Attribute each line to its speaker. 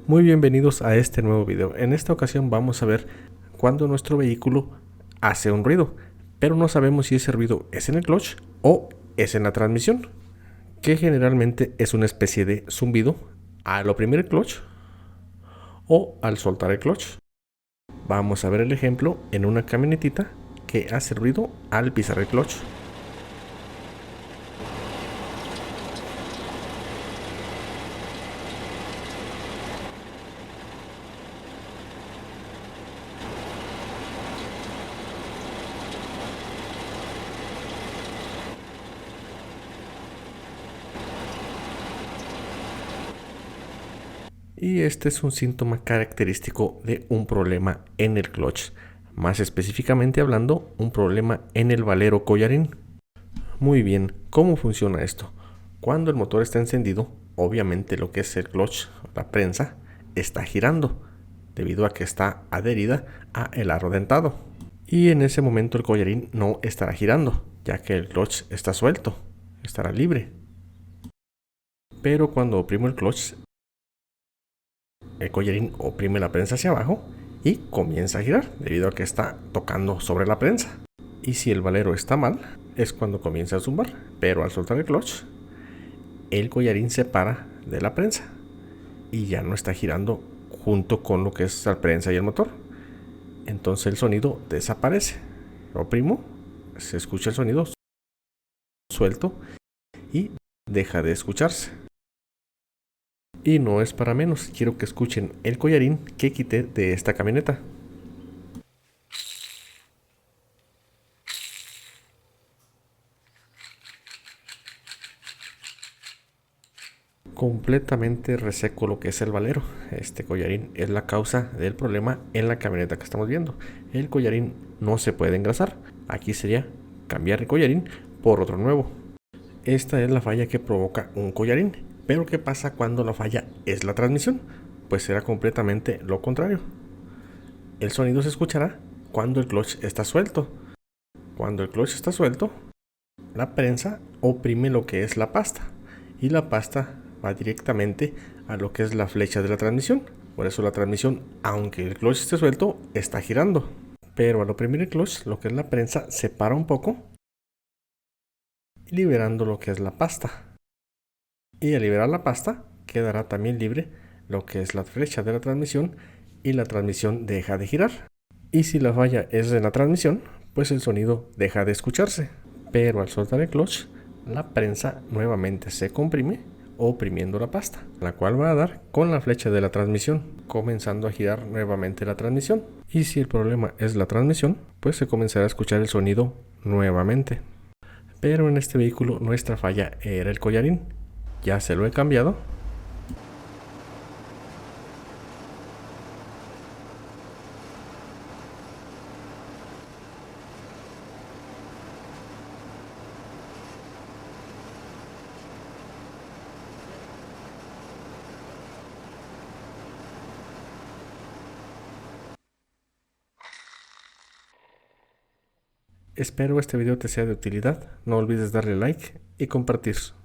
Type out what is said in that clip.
Speaker 1: Muy bienvenidos a este nuevo video. En esta ocasión vamos a ver cuando nuestro vehículo hace un ruido, pero no sabemos si ese ruido es en el clutch o es en la transmisión, que generalmente es una especie de zumbido al oprimir el clutch o al soltar el clutch. Vamos a ver el ejemplo en una camionetita que hace ruido al pisar el clutch. Y este es un síntoma característico de un problema en el clutch, más específicamente hablando, un problema en el valero collarín. Muy bien, ¿cómo funciona esto? Cuando el motor está encendido, obviamente lo que es el clutch, la prensa, está girando, debido a que está adherida a el aro dentado. Y en ese momento el collarín no estará girando, ya que el clutch está suelto, estará libre. Pero cuando oprimo el clutch, el collarín oprime la prensa hacia abajo y comienza a girar, debido a que está tocando sobre la prensa. Y si el valero está mal, es cuando comienza a zumbar, pero al soltar el clutch, el collarín se para de la prensa y ya no está girando junto con lo que es la prensa y el motor. Entonces el sonido desaparece. Lo oprimo, se escucha el sonido suelto y deja de escucharse. Y no es para menos, quiero que escuchen el collarín que quité de esta camioneta. Completamente reseco lo que es el valero. Este collarín es la causa del problema en la camioneta que estamos viendo. El collarín no se puede engrasar. Aquí sería cambiar el collarín por otro nuevo. Esta es la falla que provoca un collarín. Pero ¿qué pasa cuando la falla es la transmisión? Pues será completamente lo contrario. El sonido se escuchará cuando el clutch está suelto. Cuando el clutch está suelto, la prensa oprime lo que es la pasta. Y la pasta va directamente a lo que es la flecha de la transmisión. Por eso la transmisión, aunque el clutch esté suelto, está girando. Pero al oprimir el clutch, lo que es la prensa se para un poco, liberando lo que es la pasta. Y al liberar la pasta, quedará también libre lo que es la flecha de la transmisión y la transmisión deja de girar. Y si la falla es en la transmisión, pues el sonido deja de escucharse. Pero al soltar el clutch, la prensa nuevamente se comprime, oprimiendo la pasta, la cual va a dar con la flecha de la transmisión, comenzando a girar nuevamente la transmisión. Y si el problema es la transmisión, pues se comenzará a escuchar el sonido nuevamente. Pero en este vehículo nuestra falla era el collarín. Ya se lo he cambiado. Espero este video te sea de utilidad. No olvides darle like y compartir.